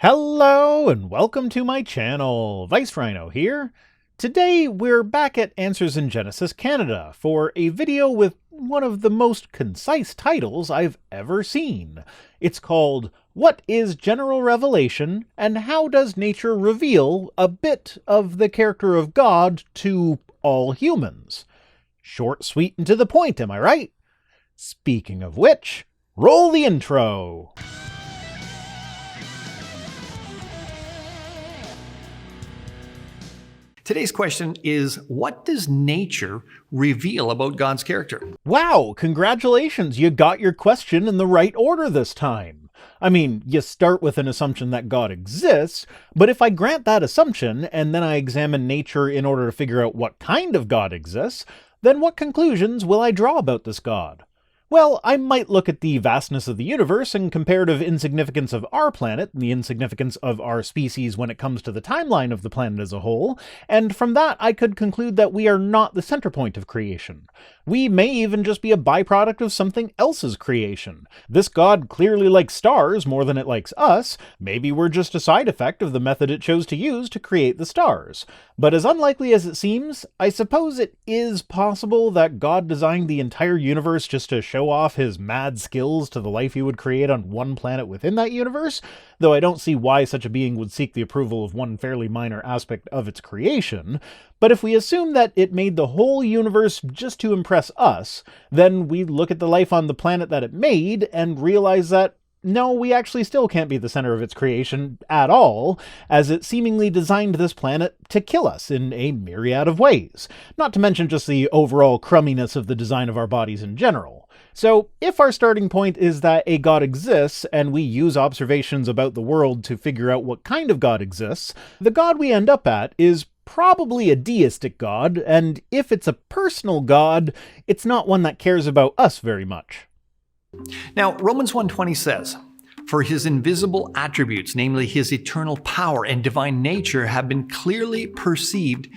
Hello and welcome to my channel, Rhino here. Today we're back at Answers in Genesis Canada for a video with one of the most concise titles I've ever seen. It's called, What is General Revelation and How Does Nature Reveal a Bit of the Character of God to All Humans? Short, sweet, and to the point, am I right? Speaking of which, roll the intro! Today's question is, what does nature reveal about God's character? Wow, congratulations, you got your question in the right order this time. I mean, you start with an assumption that God exists, but if I grant that assumption and then I examine nature in order to figure out what kind of God exists, then what conclusions will I draw about this God? Well, I might look at the vastness of the universe and comparative insignificance of our planet, and the insignificance of our species when it comes to the timeline of the planet as a whole, and from that I could conclude that we are not the center point of creation. We may even just be a byproduct of something else's creation. This God clearly likes stars more than it likes us. Maybe we're just a side effect of the method it chose to use to create the stars. But as unlikely as it seems, I suppose it is possible that God designed the entire universe just to show off his mad skills to the life he would create on one planet within that universe, though I don't see why such a being would seek the approval of one fairly minor aspect of its creation. But if we assume that it made the whole universe just to impress us, then we look at the life on the planet that it made and realize that no, we actually still can't be the center of its creation at all, as it seemingly designed this planet to kill us in a myriad of ways, not to mention just the overall crumminess of the design of our bodies in general. So, if our starting point is that a God exists, and we use observations about the world to figure out what kind of God exists, the God we end up at is probably a deistic God, and if it's a personal God, it's not one that cares about us very much. Now, Romans 1:20 says, "For his invisible attributes, namely his eternal power and divine nature, have been clearly perceived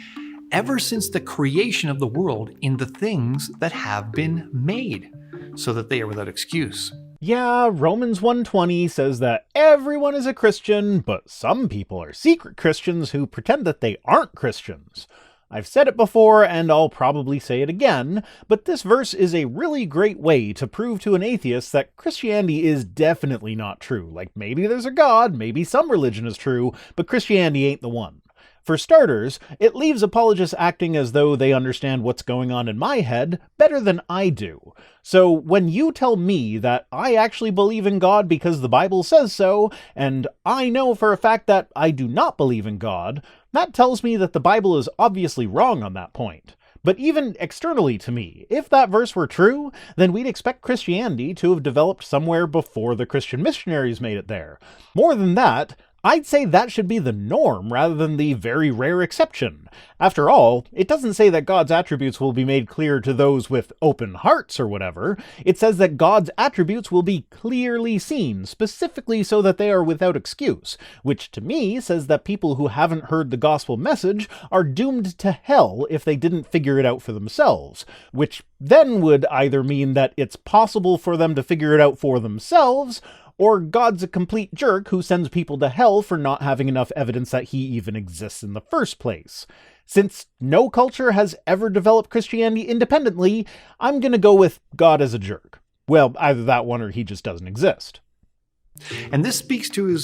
ever since the creation of the world in the things that have been made, so that they are without excuse." Yeah, Romans 1:20 says that everyone is a Christian, but some people are secret Christians who pretend that they aren't Christians. I've said it before, and I'll probably say it again, but this verse is a really great way to prove to an atheist that Christianity is definitely not true. Like, maybe there's a God, maybe some religion is true, but Christianity ain't the one. For starters, it leaves apologists acting as though they understand what's going on in my head better than I do. So when you tell me that I actually believe in God because the Bible says so, and I know for a fact that I do not believe in God, that tells me that the Bible is obviously wrong on that point. But even externally to me, if that verse were true, then we'd expect Christianity to have developed somewhere before the Christian missionaries made it there. More than that, I'd say that should be the norm rather than the very rare exception. After all, it doesn't say that God's attributes will be made clear to those with open hearts or whatever. It says that God's attributes will be clearly seen, specifically so that they are without excuse, which to me says that people who haven't heard the gospel message are doomed to hell if they didn't figure it out for themselves, which then would either mean that it's possible for them to figure it out for themselves, or God's a complete jerk who sends people to hell for not having enough evidence that he even exists in the first place. Since no culture has ever developed Christianity independently, I'm gonna go with God as a jerk. Well, either that one or he just doesn't exist. And this speaks to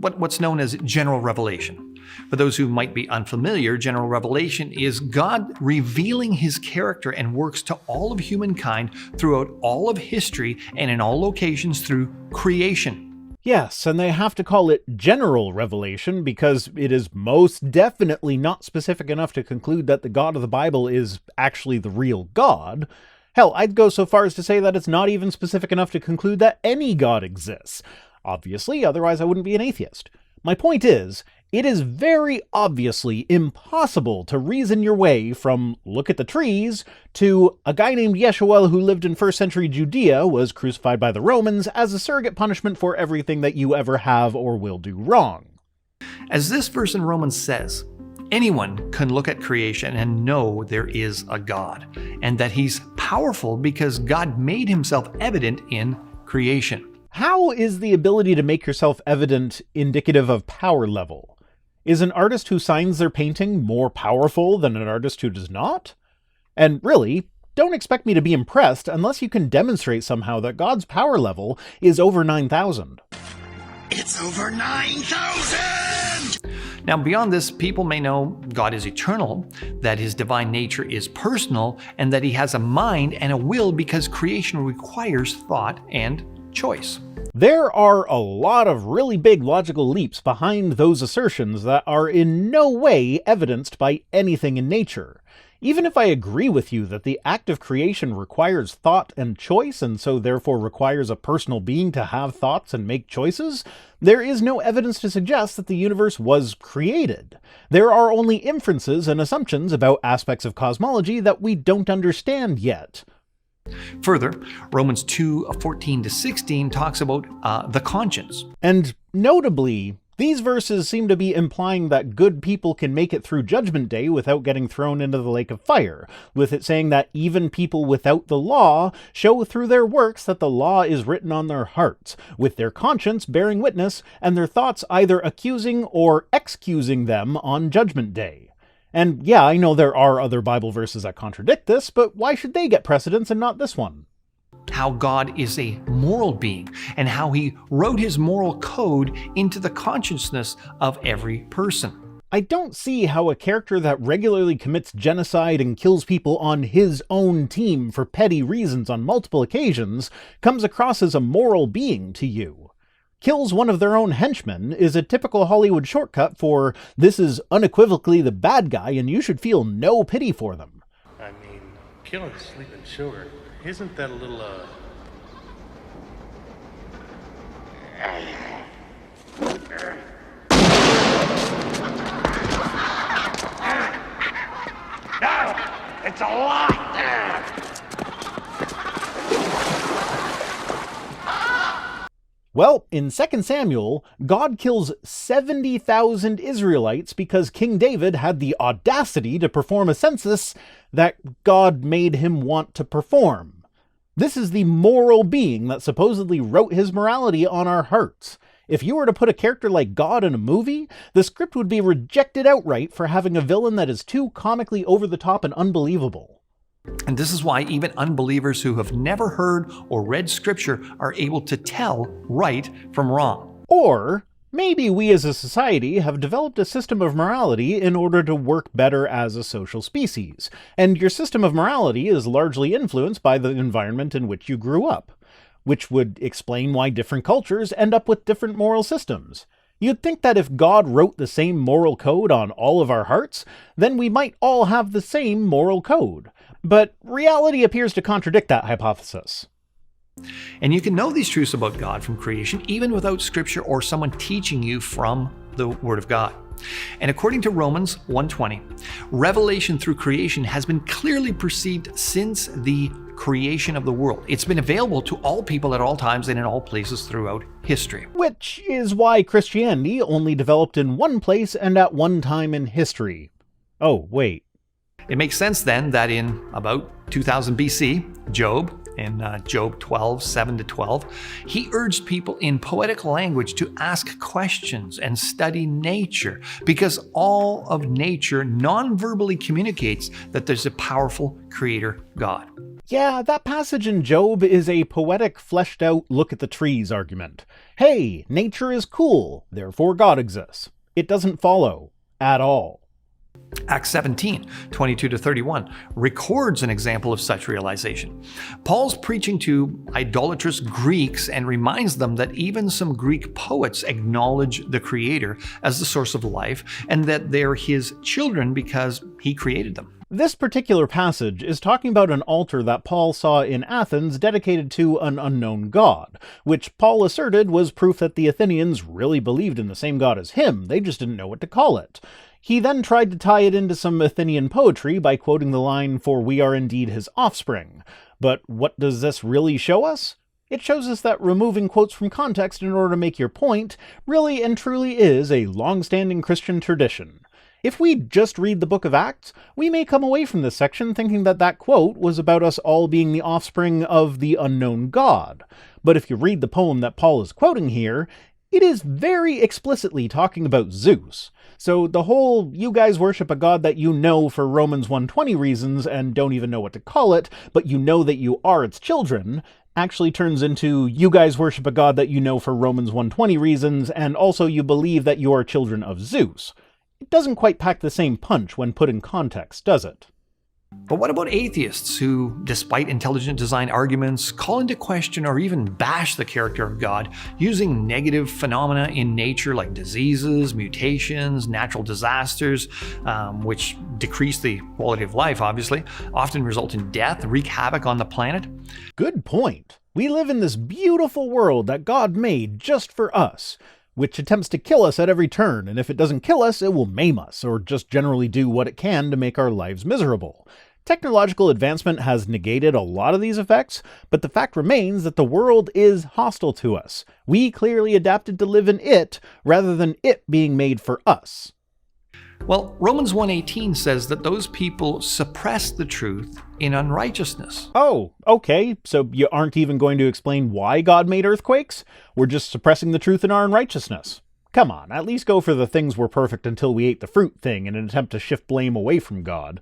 what's known as general revelation. For those who might be unfamiliar, general revelation is God revealing his character and works to all of humankind throughout all of history and in all locations through creation. Yes, and they have to call it general revelation because it is most definitely not specific enough to conclude that the God of the Bible is actually the real God. Hell, I'd go so far as to say that it's not even specific enough to conclude that any God exists. Obviously, otherwise I wouldn't be an atheist. My point is, it is very obviously impossible to reason your way from look at the trees to a guy named Yeshua who lived in 1st century Judea was crucified by the Romans as a surrogate punishment for everything that you ever have or will do wrong. As this verse in Romans says, anyone can look at creation and know there is a God, and that he's powerful because God made himself evident in creation. How is the ability to make yourself evident indicative of power level? Is an artist who signs their painting more powerful than an artist who does not? And really, don't expect me to be impressed unless you can demonstrate somehow that God's power level is over 9,000. It's over 9,000! Now, beyond this, people may know God is eternal, that his divine nature is personal, and that he has a mind and a will because creation requires thought and choice. There are a lot of really big logical leaps behind those assertions that are in no way evidenced by anything in nature. Even if I agree with you that the act of creation requires thought and choice, and so therefore requires a personal being to have thoughts and make choices, there is no evidence to suggest that the universe was created. There are only inferences and assumptions about aspects of cosmology that we don't understand yet. Further, Romans 2:14-16 talks about the conscience. And notably, these verses seem to be implying that good people can make it through Judgment Day without getting thrown into the lake of fire, with it saying that even people without the law show through their works that the law is written on their hearts, with their conscience bearing witness and their thoughts either accusing or excusing them on Judgment Day. And yeah, I know there are other Bible verses that contradict this, but why should they get precedence and not this one? How God is a moral being and how he wrote his moral code into the consciousness of every person. I don't see how a character that regularly commits genocide and kills people on his own team for petty reasons on multiple occasions comes across as a moral being to you. Kills one of their own henchmen is a typical Hollywood shortcut for this is unequivocally the bad guy and you should feel no pity for them. I mean, killing sleeping children, isn't that a little, No! It's a lot! Well, in 2 Samuel, God kills 70,000 Israelites because King David had the audacity to perform a census that God made him want to perform. This is the moral being that supposedly wrote his morality on our hearts. If you were to put a character like God in a movie, the script would be rejected outright for having a villain that is too comically over the top and unbelievable. And this is why even unbelievers who have never heard or read scripture are able to tell right from wrong. Or maybe we as a society have developed a system of morality in order to work better as a social species, and your system of morality is largely influenced by the environment in which you grew up, which would explain why different cultures end up with different moral systems. You'd think that if God wrote the same moral code on all of our hearts, then we might all have the same moral code. But reality appears to contradict that hypothesis. And you can know these truths about God from creation even without scripture or someone teaching you from the Word of God. And according to Romans 1:20, revelation through creation has been clearly perceived since the creation of the world. It's been available to all people at all times and in all places throughout history. Which is why Christianity only developed in one place and at one time in history. Oh, wait. It makes sense then that in about 2000 BC, Job, in Job 12:7-12, he urged people in poetic language to ask questions and study nature, because all of nature non-verbally communicates that there's a powerful creator God. Yeah, that passage in Job is a poetic, fleshed-out look at the trees argument. Hey, nature is cool, therefore God exists. It doesn't follow. At all. Acts 17:22-31 records an example of such realization. Paul's preaching to idolatrous Greeks and reminds them that even some Greek poets acknowledge the Creator as the source of life and that they're his children because he created them. This particular passage is talking about an altar that Paul saw in Athens dedicated to an unknown god, which Paul asserted was proof that the Athenians really believed in the same god as him, they just didn't know what to call it. He then tried to tie it into some Athenian poetry by quoting the line, "For we are indeed his offspring." But what does this really show us? It shows us that removing quotes from context in order to make your point really and truly is a long-standing Christian tradition. If we just read the book of Acts, we may come away from this section thinking that that quote was about us all being the offspring of the unknown God. But if you read the poem that Paul is quoting here, it is very explicitly talking about Zeus. So the whole you guys worship a god that you know for Romans 1:20 reasons and don't even know what to call it, but you know that you are its children, actually turns into you guys worship a god that you know for Romans 1:20 reasons and also you believe that you are children of Zeus. It doesn't quite pack the same punch when put in context, does it? But what about atheists who, despite intelligent design arguments, call into question or even bash the character of God using negative phenomena in nature like diseases, mutations, natural disasters, which decrease the quality of life, obviously, often result in death, wreak havoc on the planet? Good point. We live in this beautiful world that God made just for us, which attempts to kill us at every turn, and if it doesn't kill us, it will maim us, or just generally do what it can to make our lives miserable. Technological advancement has negated a lot of these effects, but the fact remains that the world is hostile to us. We clearly adapted to live in it, rather than it being made for us. Well, Romans 1:18 says that those people suppress the truth in unrighteousness. Oh, okay, so you aren't even going to explain why God made earthquakes? We're just suppressing the truth in our unrighteousness. Come on, at least go for the things were perfect until we ate the fruit thing in an attempt to shift blame away from God.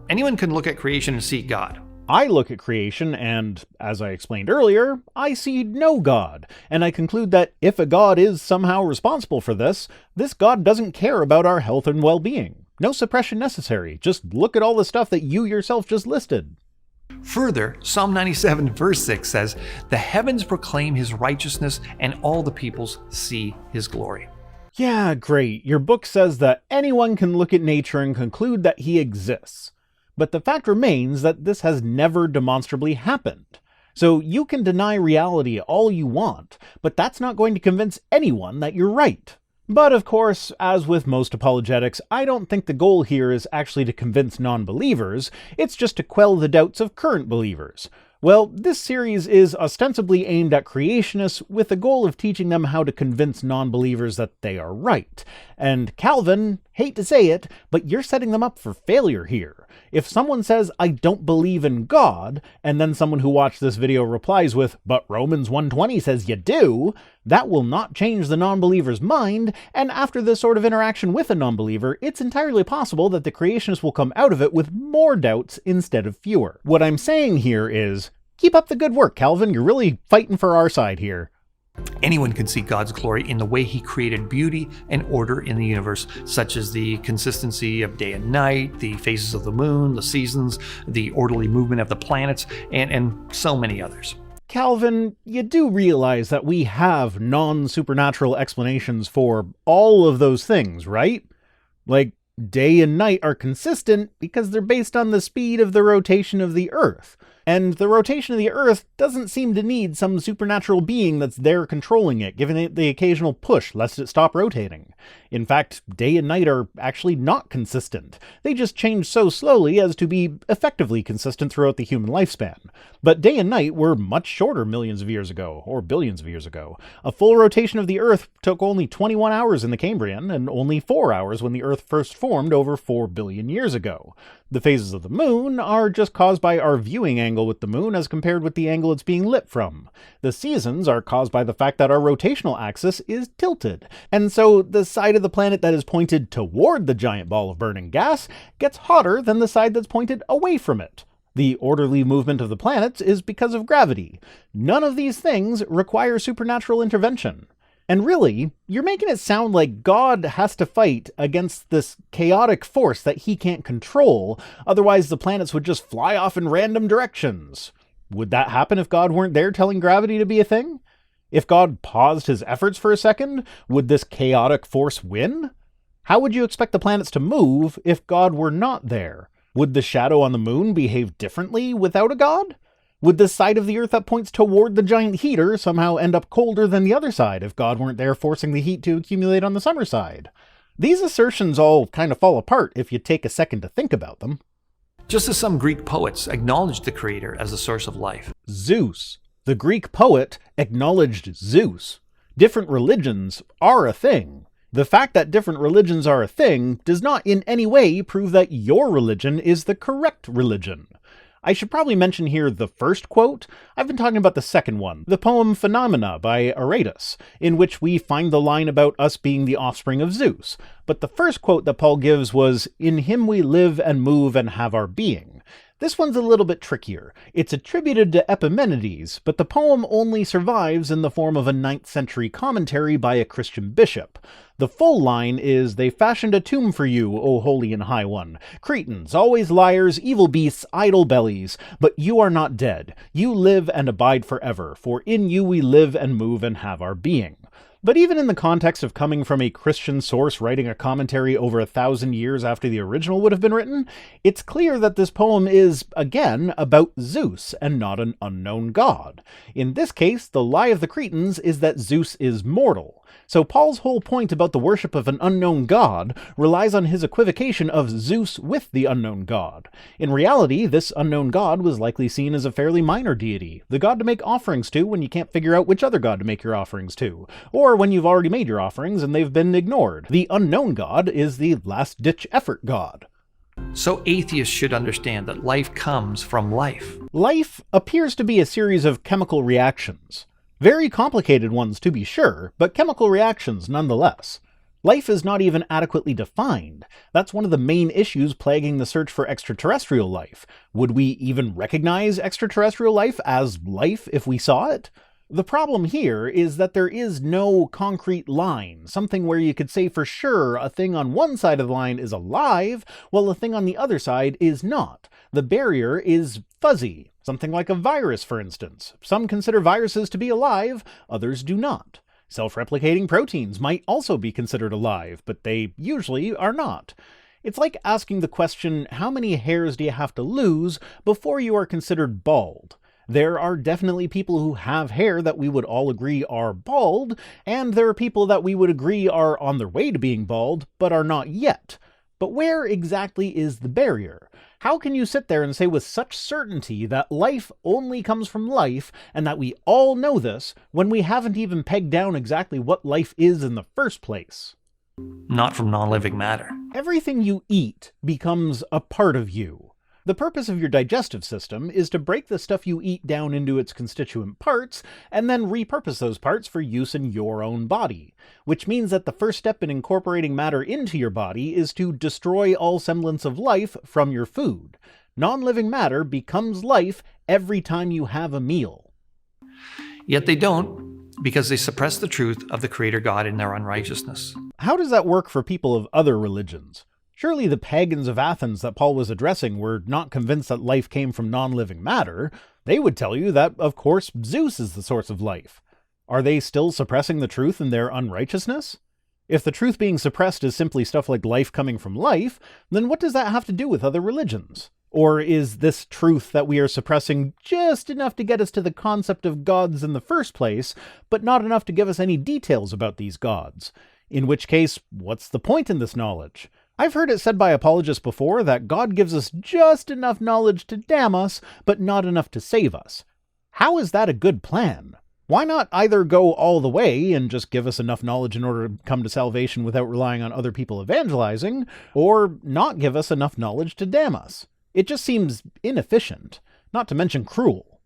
Anyone can look at creation and see God. I look at creation and, as I explained earlier, I see no God, and I conclude that if a God is somehow responsible for this God doesn't care about our health and well-being. No suppression necessary, just look at all the stuff that you yourself just listed. Further, Psalm 97 verse 6 says, "The heavens proclaim his righteousness, and all the peoples see his glory." Yeah, great. Your book says that anyone can look at nature and conclude that he exists. But the fact remains that this has never demonstrably happened. So you can deny reality all you want, but that's not going to convince anyone that you're right. But of course, as with most apologetics, I don't think the goal here is actually to convince non-believers, it's just to quell the doubts of current believers. Well, this series is ostensibly aimed at creationists with the goal of teaching them how to convince non-believers that they are right. And Calvin, hate to say it, but you're setting them up for failure here. If someone says, "I don't believe in God," and then someone who watched this video replies with, "But Romans 1:20 says you do," that will not change the non-believer's mind, and after this sort of interaction with a non-believer, it's entirely possible that the creationists will come out of it with more doubts instead of fewer. What I'm saying here is, keep up the good work, Calvin. You're really fighting for our side here. Anyone can see God's glory in the way he created beauty and order in the universe, such as the consistency of day and night, the phases of the moon, the seasons, the orderly movement of the planets, and so many others. Calvin, you do realize that we have non-supernatural explanations for all of those things, right? Like, day and night are consistent because they're based on the speed of the rotation of the Earth. And the rotation of the Earth doesn't seem to need some supernatural being that's there controlling it, giving it the occasional push lest it stop rotating. In fact, day and night are actually not consistent. They just change so slowly as to be effectively consistent throughout the human lifespan. But day and night were much shorter millions of years ago, or billions of years ago. A full rotation of the Earth took only 21 hours in the Cambrian, and only 4 hours when the Earth first formed over 4 billion years ago. The phases of the moon are just caused by our viewing angle with the moon as compared with the angle it's being lit from. The seasons are caused by the fact that our rotational axis is tilted, and so the side of the planet that is pointed toward the giant ball of burning gas gets hotter than the side that's pointed away from it. The orderly movement of the planets is because of gravity. None of these things require supernatural intervention. And really, you're making it sound like God has to fight against this chaotic force that he can't control, otherwise the planets would just fly off in random directions. Would that happen if God weren't there telling gravity to be a thing? If God paused his efforts for a second, would this chaotic force win? How would you expect the planets to move if God were not there? Would the shadow on the moon behave differently without a God? Would the side of the Earth that points toward the giant heater somehow end up colder than the other side if God weren't there forcing the heat to accumulate on the summer side? These assertions all kind of fall apart if you take a second to think about them. Just as some Greek poets acknowledged the Creator as the source of life. Zeus. The Greek poet acknowledged Zeus. Different religions are a thing. The fact that different religions are a thing does not in any way prove that your religion is the correct religion. I should probably mention here the first quote. I've been talking about the second one, the poem Phenomena by Aratus, in which we find the line about us being the offspring of Zeus. But the first quote that Paul gives was, "In him we live and move and have our being." This one's a little bit trickier. It's attributed to Epimenides, but the poem only survives in the form of a 9th century commentary by a Christian bishop. The full line is, "They fashioned a tomb for you, O holy and high one. Cretans, always liars, evil beasts, idle bellies. But you are not dead. You live and abide forever, for in you we live and move and have our being." But even in the context of coming from a Christian source writing a commentary over 1,000 years after the original would have been written, it's clear that this poem is, again, about Zeus and not an unknown god. In this case, the lie of the Cretans is that Zeus is mortal. So Paul's whole point about the worship of an unknown god relies on his equivocation of Zeus with the unknown god. In reality, this unknown god was likely seen as a fairly minor deity, the god to make offerings to when you can't figure out which other god to make your offerings to, or when you've already made your offerings and they've been ignored. The unknown god is the last-ditch effort god. So atheists should understand that life comes from life. Life appears to be a series of chemical reactions. Very complicated ones, to be sure, but chemical reactions nonetheless. Life is not even adequately defined. That's one of the main issues plaguing the search for extraterrestrial life. Would we even recognize extraterrestrial life as life if we saw it? The problem here is that there is no concrete line, something where you could say for sure a thing on one side of the line is alive, while a thing on the other side is not. The barrier is fuzzy, something like a virus, for instance. Some consider viruses to be alive, others do not. Self-replicating proteins might also be considered alive, but they usually are not. It's like asking the question, how many hairs do you have to lose before you are considered bald? There are definitely people who have hair that we would all agree are bald, and there are people that we would agree are on their way to being bald, but are not yet. But where exactly is the barrier? How can you sit there and say with such certainty that life only comes from life, and that we all know this, when we haven't even pegged down exactly what life is in the first place? Not from non-living matter. Everything you eat becomes a part of you. The purpose of your digestive system is to break the stuff you eat down into its constituent parts, and then repurpose those parts for use in your own body. Which means that the first step in incorporating matter into your body is to destroy all semblance of life from your food. Non-living matter becomes life every time you have a meal. Yet they don't, because they suppress the truth of the Creator God in their unrighteousness. How does that work for people of other religions? Surely the pagans of Athens that Paul was addressing were not convinced that life came from non-living matter. They would tell you that, of course, Zeus is the source of life. Are they still suppressing the truth in their unrighteousness? If the truth being suppressed is simply stuff like life coming from life, then what does that have to do with other religions? Or is this truth that we are suppressing just enough to get us to the concept of gods in the first place, but not enough to give us any details about these gods? In which case, what's the point in this knowledge? I've heard it said by apologists before that God gives us just enough knowledge to damn us, but not enough to save us. How is that a good plan? Why not either go all the way and just give us enough knowledge in order to come to salvation without relying on other people evangelizing, or not give us enough knowledge to damn us? It just seems inefficient, not to mention cruel.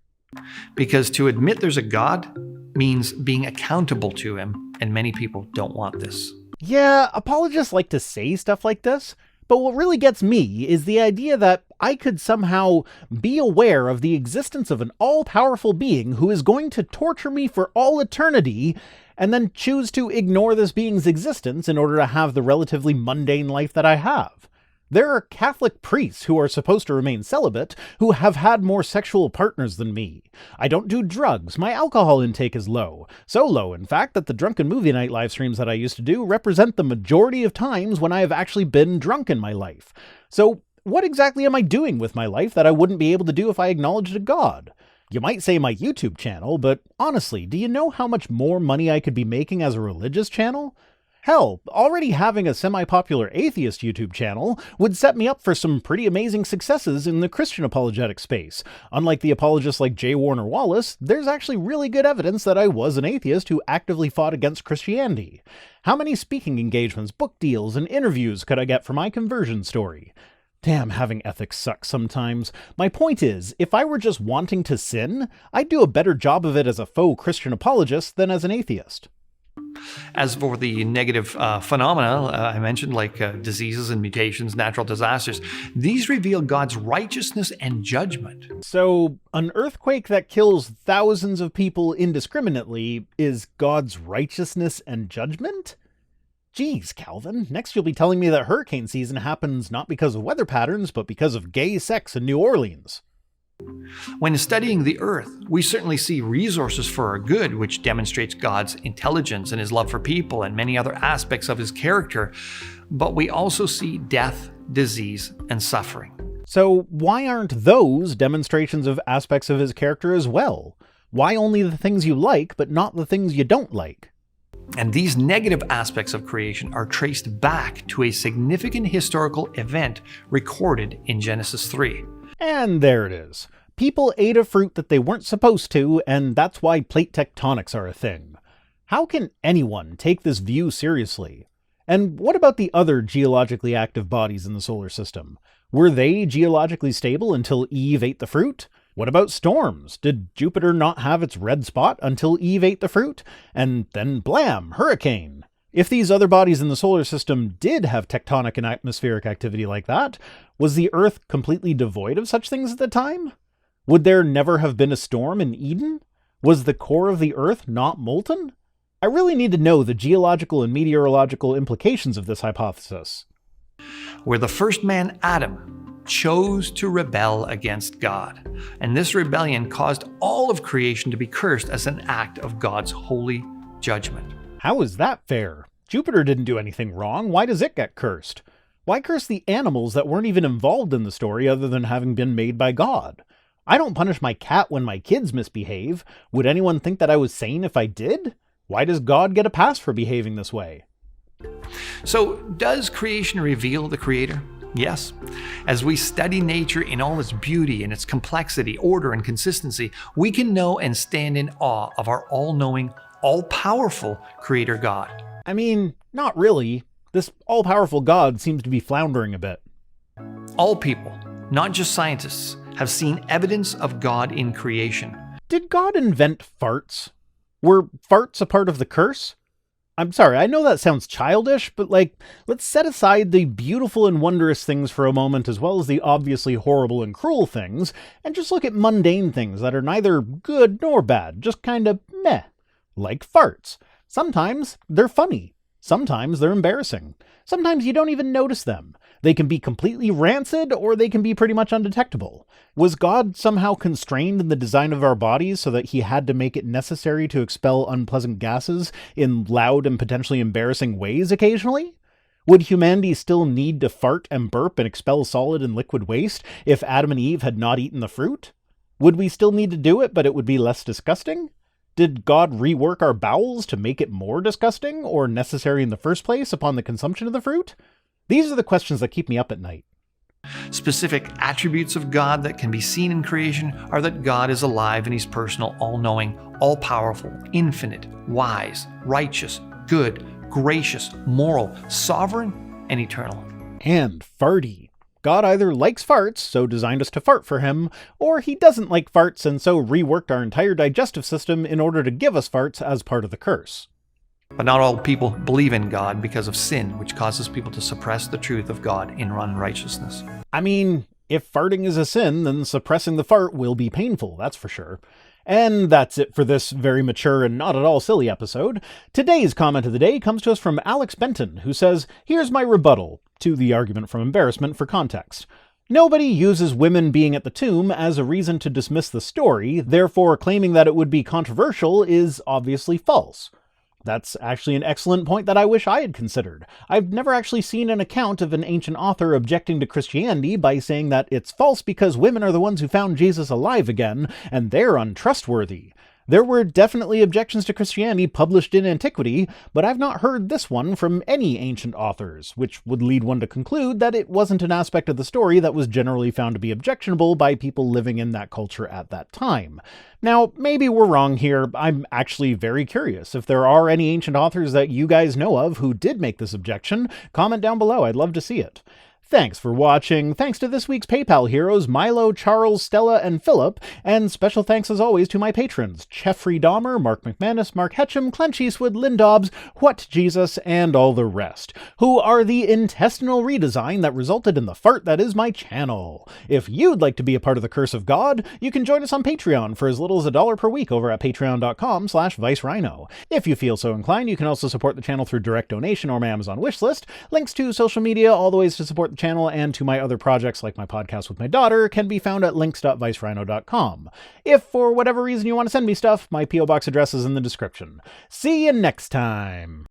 Because to admit there's a God means being accountable to him, and many people don't want this. Yeah, apologists like to say stuff like this, but what really gets me is the idea that I could somehow be aware of the existence of an all-powerful being who is going to torture me for all eternity, and then choose to ignore this being's existence in order to have the relatively mundane life that I have. There are Catholic priests who are supposed to remain celibate who have had more sexual partners than me. I don't do drugs. My alcohol intake is low. So low, in fact, that the drunken movie night live streams that I used to do represent the majority of times when I have actually been drunk in my life. So what exactly am I doing with my life that I wouldn't be able to do if I acknowledged a God? You might say my YouTube channel, but honestly, do you know how much more money I could be making as a religious channel? Hell, already having a semi-popular atheist YouTube channel would set me up for some pretty amazing successes in the Christian apologetic space. Unlike the apologists like J. Warner Wallace, there's actually really good evidence that I was an atheist who actively fought against Christianity. How many speaking engagements, book deals, and interviews could I get for my conversion story? Damn, having ethics sucks sometimes. My point is, if I were just wanting to sin, I'd do a better job of it as a faux Christian apologist than as an atheist. As for the negative phenomena I mentioned, like diseases and mutations, natural disasters, these reveal God's righteousness and judgment. So, an earthquake that kills thousands of people indiscriminately is God's righteousness and judgment? Geez, Calvin, next you'll be telling me that hurricane season happens not because of weather patterns, but because of gay sex in New Orleans. When studying the earth, we certainly see resources for our good, which demonstrates God's intelligence and his love for people and many other aspects of his character. But we also see death, disease, and suffering. So why aren't those demonstrations of aspects of his character as well? Why only the things you like, but not the things you don't like? And these negative aspects of creation are traced back to a significant historical event recorded in Genesis 3. And there it is. People ate a fruit that they weren't supposed to, and that's why plate tectonics are a thing. How can anyone take this view seriously? And what about the other geologically active bodies in the solar system? Were they geologically stable until Eve ate the fruit? What about storms? Did Jupiter not have its red spot until Eve ate the fruit? And then blam, hurricane. If these other bodies in the solar system did have tectonic and atmospheric activity like that, was the Earth completely devoid of such things at the time? Would there never have been a storm in Eden? Was the core of the Earth not molten? I really need to know the geological and meteorological implications of this hypothesis. Where the first man, Adam, chose to rebel against God, and this rebellion caused all of creation to be cursed as an act of God's holy judgment. How is that fair? Jupiter didn't do anything wrong. Why does it get cursed? Why curse the animals that weren't even involved in the story other than having been made by God? I don't punish my cat when my kids misbehave. Would anyone think that I was sane if I did? Why does God get a pass for behaving this way? So, does creation reveal the Creator? Yes. As we study nature in all its beauty and its complexity, order, and consistency, we can know and stand in awe of our all-knowing, all-powerful Creator God. I mean, not really. This all-powerful God seems to be floundering a bit. All people, not just scientists, have seen evidence of God in creation. Did God invent farts? Were farts a part of the curse? I'm sorry, I know that sounds childish, but let's set aside the beautiful and wondrous things for a moment as well as the obviously horrible and cruel things, and just look at mundane things that are neither good nor bad, just kinda meh. Like farts. Sometimes they're funny. Sometimes they're embarrassing. Sometimes you don't even notice them. They can be completely rancid, or they can be pretty much undetectable. Was God somehow constrained in the design of our bodies so that he had to make it necessary to expel unpleasant gases in loud and potentially embarrassing ways occasionally? Would humanity still need to fart and burp and expel solid and liquid waste if Adam and Eve had not eaten the fruit? Would we still need to do it, but it would be less disgusting? Did God rework our bowels to make it more disgusting or necessary in the first place upon the consumption of the fruit? These are the questions that keep me up at night. Specific attributes of God that can be seen in creation are that God is alive and he's personal, all-knowing, all-powerful, infinite, wise, righteous, good, gracious, moral, sovereign, and eternal. And farty. God either likes farts, so designed us to fart for him, or he doesn't like farts and so reworked our entire digestive system in order to give us farts as part of the curse. But not all people believe in God because of sin, which causes people to suppress the truth of God in unrighteousness. I mean, if farting is a sin, then suppressing the fart will be painful, that's for sure. And that's it for this very mature and not at all silly episode. Today's comment of the day comes to us from Alex Benton, who says, "Here's my rebuttal to the argument from embarrassment for context. Nobody uses women being at the tomb as a reason to dismiss the story, therefore claiming that it would be controversial is obviously false." That's actually an excellent point that I wish I had considered. I've never actually seen an account of an ancient author objecting to Christianity by saying that it's false because women are the ones who found Jesus alive again, and they're untrustworthy. There were definitely objections to Christianity published in antiquity, but I've not heard this one from any ancient authors, which would lead one to conclude that it wasn't an aspect of the story that was generally found to be objectionable by people living in that culture at that time. Now, maybe we're wrong here. I'm actually very curious. If there are any ancient authors that you guys know of who did make this objection, comment down below. I'd love to see it. Thanks for watching. Thanks to this week's PayPal heroes, Milo, Charles, Stella, and Philip. And special thanks as always to my patrons, Jeffrey Dahmer, Mark McManus, Mark Hetcham, Clench Eastwood, Lynn Dobbs, What Jesus, and all the rest, who are the intestinal redesign that resulted in the fart that is my channel. If you'd like to be a part of the Curse of God, you can join us on Patreon for as little as $1 per week over at patreon.com/ViceRhino. If you feel so inclined, you can also support the channel through direct donation or my Amazon wishlist. Links to social media, all the ways to support the channel and to my other projects like my podcast with my daughter can be found at links.vicerhino.com. If for whatever reason you want to send me stuff, my P.O. Box address is in the description. See you next time!